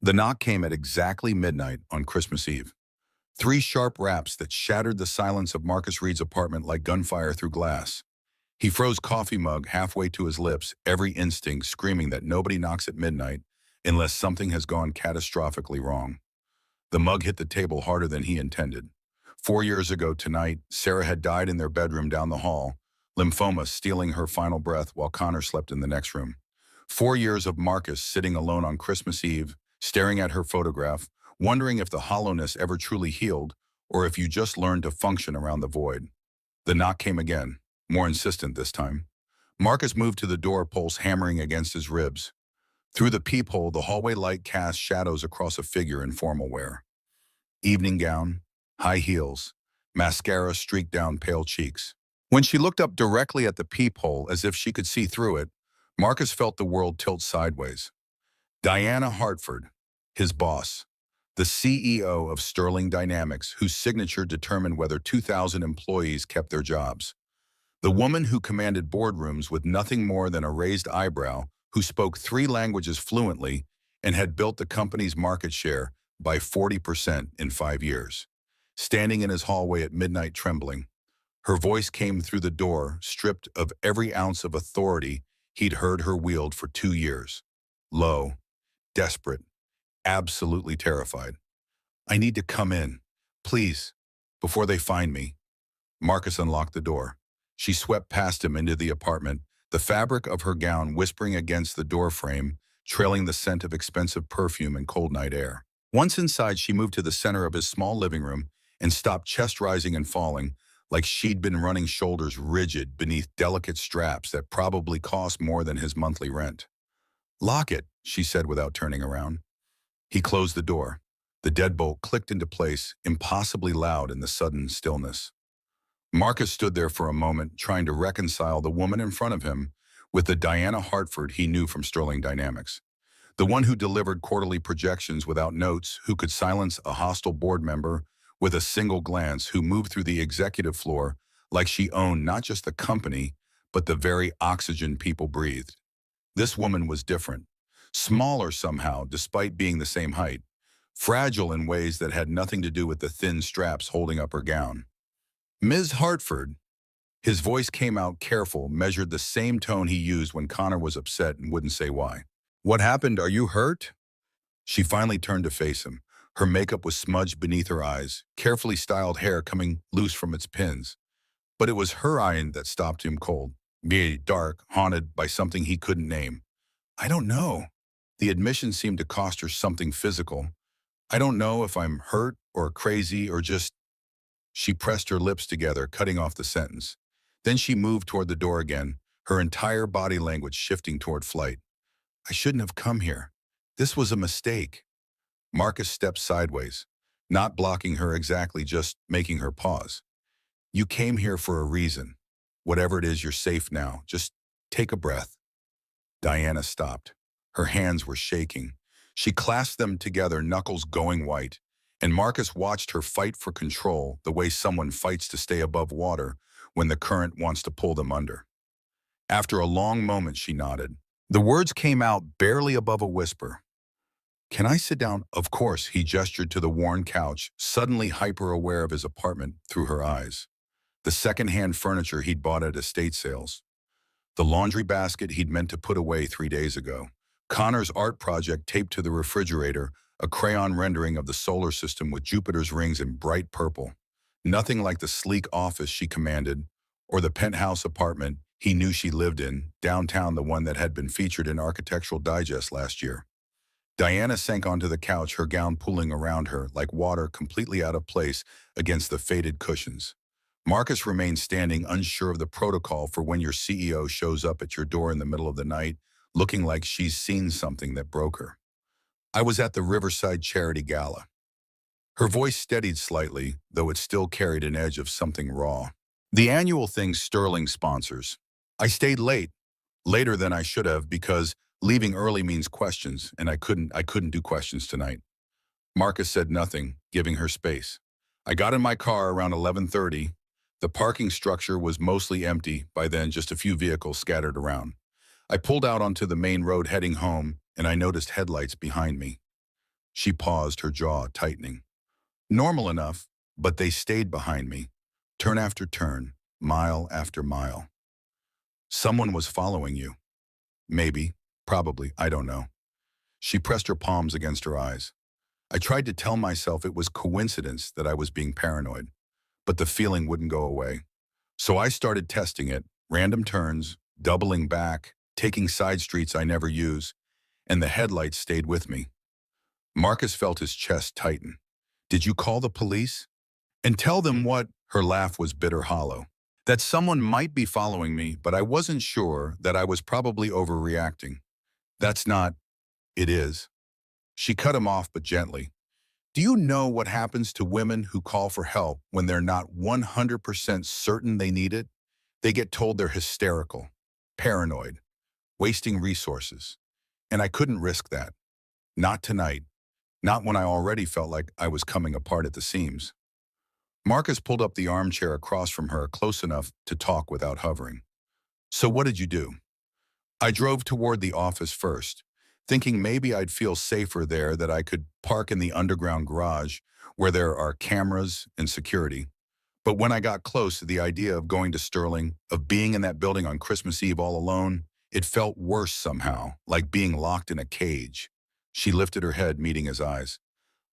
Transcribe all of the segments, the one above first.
The knock came at exactly midnight on Christmas Eve. Three sharp raps that shattered the silence of Marcus Reed's apartment like gunfire through glass. He froze coffee mug halfway to his lips, every instinct screaming that nobody knocks at midnight unless something has gone catastrophically wrong. The mug hit the table harder than he intended. 4 years ago tonight, Sarah had died in their bedroom down the hall, lymphoma stealing her final breath while Connor slept in the next room. 4 years of Marcus sitting alone on Christmas Eve, staring at her photograph, wondering if the hollowness ever truly healed or if you just learned to function around the void. The knock came again, more insistent this time. Marcus moved to the door, pulse hammering against his ribs. Through the peephole, the hallway light cast shadows across a figure in formal wear. Evening gown, high heels, mascara streaked down pale cheeks. When she looked up directly at the peephole as if she could see through it, Marcus felt the world tilt sideways. Diana Hartford, his boss, the CEO of Sterling Dynamics, whose signature determined whether 2,000 employees kept their jobs. The woman who commanded boardrooms with nothing more than a raised eyebrow, who spoke three languages fluently and had built the company's market share by 40% in 5 years. Standing in his hallway at midnight trembling, her voice came through the door, stripped of every ounce of authority he'd heard her wield for 2 years. Low, desperate, absolutely terrified. "I need to come in, please, before they find me." Marcus unlocked the door. She swept past him into the apartment, the fabric of her gown whispering against the door frame, trailing the scent of expensive perfume and cold night air. Once inside, she moved to the center of his small living room and stopped, chest rising and falling, like she'd been running, shoulders rigid beneath delicate straps that probably cost more than his monthly rent. "Lock it," she said without turning around. He closed the door. The deadbolt clicked into place, impossibly loud in the sudden stillness. Marcus stood there for a moment, trying to reconcile the woman in front of him with the Diana Hartford he knew from Sterling Dynamics. The one who delivered quarterly projections without notes, who could silence a hostile board member with a single glance, who moved through the executive floor like she owned not just the company, but the very oxygen people breathed. This woman was different. Smaller somehow, despite being the same height. Fragile in ways that had nothing to do with the thin straps holding up her gown. "Ms. Hartford." His voice came out careful, measured, the same tone he used when Connor was upset and wouldn't say why. "What happened? Are you hurt?" She finally turned to face him. Her makeup was smudged beneath her eyes, carefully styled hair coming loose from its pins. But it was her eye that stopped him cold. Very dark, haunted by something he couldn't name. "I don't know." The admission seemed to cost her something physical. "I don't know if I'm hurt or crazy or just—" She pressed her lips together, cutting off the sentence. Then she moved toward the door again, her entire body language shifting toward flight. "I shouldn't have come here. This was a mistake." Marcus stepped sideways, not blocking her exactly, just making her pause. "You came here for a reason. Whatever it is, you're safe now. Just take a breath." Diana stopped. Her hands were shaking. She clasped them together, knuckles going white, and Marcus watched her fight for control the way someone fights to stay above water when the current wants to pull them under. After a long moment, she nodded. The words came out barely above a whisper. "Can I sit down?" "Of course," he gestured to the worn couch, suddenly hyper-aware of his apartment through her eyes. The second-hand furniture he'd bought at estate sales. The laundry basket he'd meant to put away 3 days ago. Connor's art project taped to the refrigerator, a crayon rendering of the solar system with Jupiter's rings in bright purple. Nothing like the sleek office she commanded, or the penthouse apartment he knew she lived in, downtown, the one that had been featured in Architectural Digest last year. Diana sank onto the couch, her gown pooling around her like water, completely out of place against the faded cushions. Marcus remained standing, unsure of the protocol for when your CEO shows up at your door in the middle of the night, looking like she's seen something that broke her. "I was at the Riverside Charity Gala." Her voice steadied slightly, though it still carried an edge of something raw. "The annual thing Sterling sponsors. I stayed late, later than I should have, because leaving early means questions, and I couldn't do questions tonight." Marcus said nothing, giving her space. "I got in my car around 11:30. The parking structure was mostly empty by then, just a few vehicles scattered around. I pulled out onto the main road heading home, and I noticed headlights behind me." She paused, her jaw tightening. Normal enough, but they stayed behind me, turn after turn, mile after mile. Someone was following you. Maybe, probably, I don't know. She pressed her palms against her eyes. I tried to tell myself it was coincidence that I was being paranoid, but the feeling wouldn't go away. So I started testing it, random turns, doubling back, taking side streets I never use, and the headlights stayed with me. Marcus felt his chest tighten. Did you call the police? And tell them what? Her laugh was bitter hollow. That someone might be following me, but I wasn't sure that I was probably overreacting. That's not, it is. She cut him off, but gently. Do you know what happens to women who call for help when they're not 100% certain they need it? They get told they're hysterical, paranoid, wasting resources. And I couldn't risk that. Not tonight. Not when I already felt like I was coming apart at the seams. Marcus pulled up the armchair across from her close enough to talk without hovering. So what did you do? I drove toward the office first, thinking maybe I'd feel safer there, that I could park in the underground garage where there are cameras and security. But when I got close to the idea of going to Sterling, of being in that building on Christmas Eve all alone, it felt worse somehow, like being locked in a cage. She lifted her head, meeting his eyes.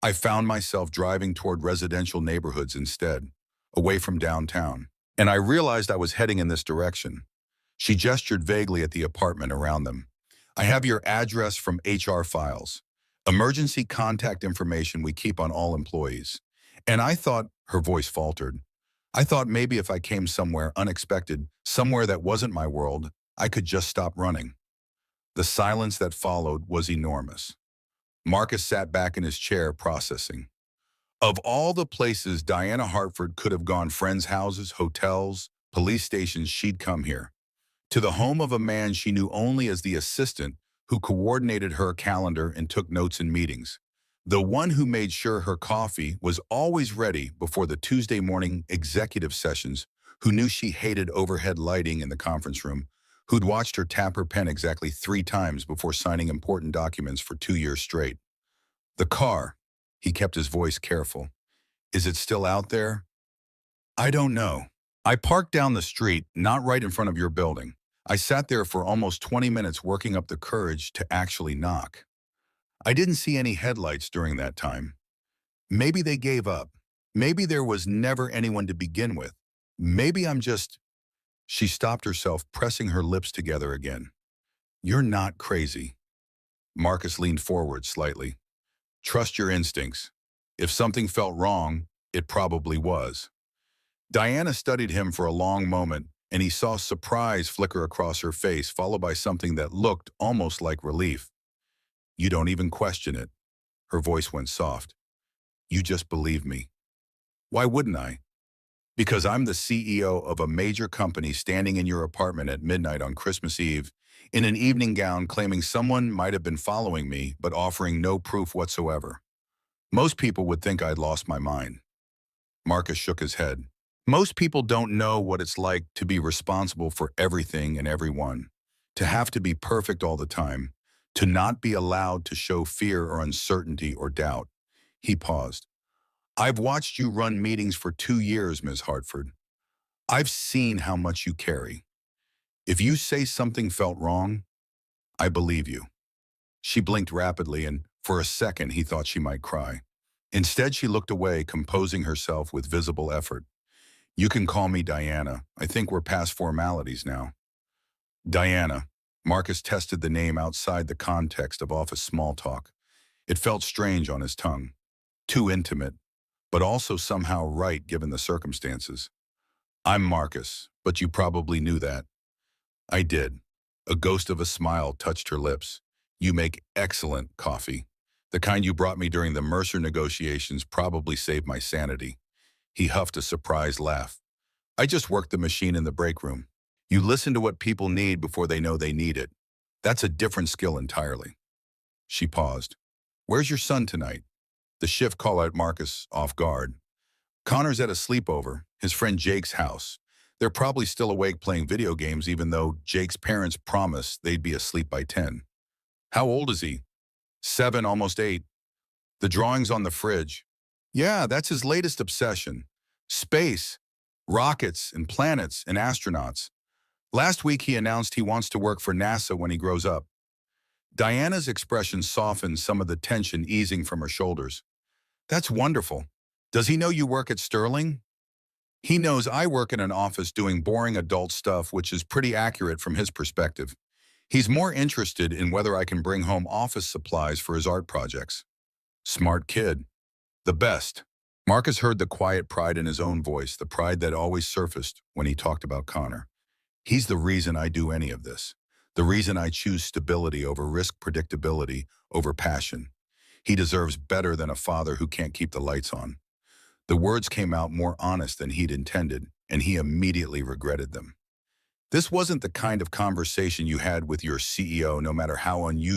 I found myself driving toward residential neighborhoods instead, away from downtown. And I realized I was heading in this direction. She gestured vaguely at the apartment around them. I have your address from HR files, emergency contact information we keep on all employees. And I thought, her voice faltered, I thought maybe if I came somewhere unexpected, somewhere that wasn't my world, I could just stop running. The silence that followed was enormous. Marcus sat back in his chair, processing. Of all the places Diana Hartford could have gone, friends' houses, hotels, police stations, she'd come here. To the home of a man she knew only as the assistant who coordinated her calendar and took notes in meetings. The one who made sure her coffee was always ready before the Tuesday morning executive sessions, who knew she hated overhead lighting in the conference room, who'd watched her tap her pen exactly 3 times before signing important documents for 2 years straight. The car, he kept his voice careful. Is it still out there? I don't know. I parked down the street, not right in front of your building. I sat there for almost 20 minutes working up the courage to actually knock. I didn't see any headlights during that time. Maybe they gave up. Maybe there was never anyone to begin with. Maybe I'm just... She stopped herself, pressing her lips together again. You're not crazy. Marcus leaned forward slightly. Trust your instincts. If something felt wrong, it probably was. Diana studied him for a long moment, and he saw surprise flicker across her face, followed by something that looked almost like relief. You don't even question it. Her voice went soft. You just believe me. Why wouldn't I? Because I'm the CEO of a major company standing in your apartment at midnight on Christmas Eve, in an evening gown, claiming someone might have been following me, but offering no proof whatsoever. Most people would think I'd lost my mind. Marcus shook his head. Most people don't know what it's like to be responsible for everything and everyone, to have to be perfect all the time, to not be allowed to show fear or uncertainty or doubt. He paused. I've watched you run meetings for 2 years, Ms. Hartford. I've seen how much you carry. If you say something felt wrong, I believe you. She blinked rapidly, and for a second he thought she might cry. Instead, she looked away, composing herself with visible effort. You can call me Diana. I think we're past formalities now. Diana. Marcus tested the name outside the context of office small talk. It felt strange on his tongue. Too intimate, but also somehow right given the circumstances. I'm Marcus, but you probably knew that. I did. A ghost of a smile touched her lips. You make excellent coffee. The kind you brought me during the Mercer negotiations probably saved my sanity. He huffed a surprised laugh. I just worked the machine in the break room. You listen to what people need before they know they need it. That's a different skill entirely. She paused. Where's your son tonight? The shift called out Marcus off guard. Connor's at a sleepover, his friend Jake's house. They're probably still awake playing video games, even though Jake's parents promised they'd be asleep by 10. How old is he? 7, almost 8. The drawings on the fridge. Yeah, that's his latest obsession. Space, rockets and planets and astronauts. Last week he announced he wants to work for NASA when he grows up. Diana's expression softened, some of the tension easing from her shoulders. That's wonderful. Does he know you work at Sterling? He knows I work in an office doing boring adult stuff, which is pretty accurate from his perspective. He's more interested in whether I can bring home office supplies for his art projects. Smart kid. The best. Marcus heard the quiet pride in his own voice, the pride that always surfaced when he talked about Connor. He's the reason I do any of this. The reason I choose stability over risk, predictability over passion. He deserves better than a father who can't keep the lights on. The words came out more honest than he'd intended, and he immediately regretted them. This wasn't the kind of conversation you had with your CEO, no matter how unusual.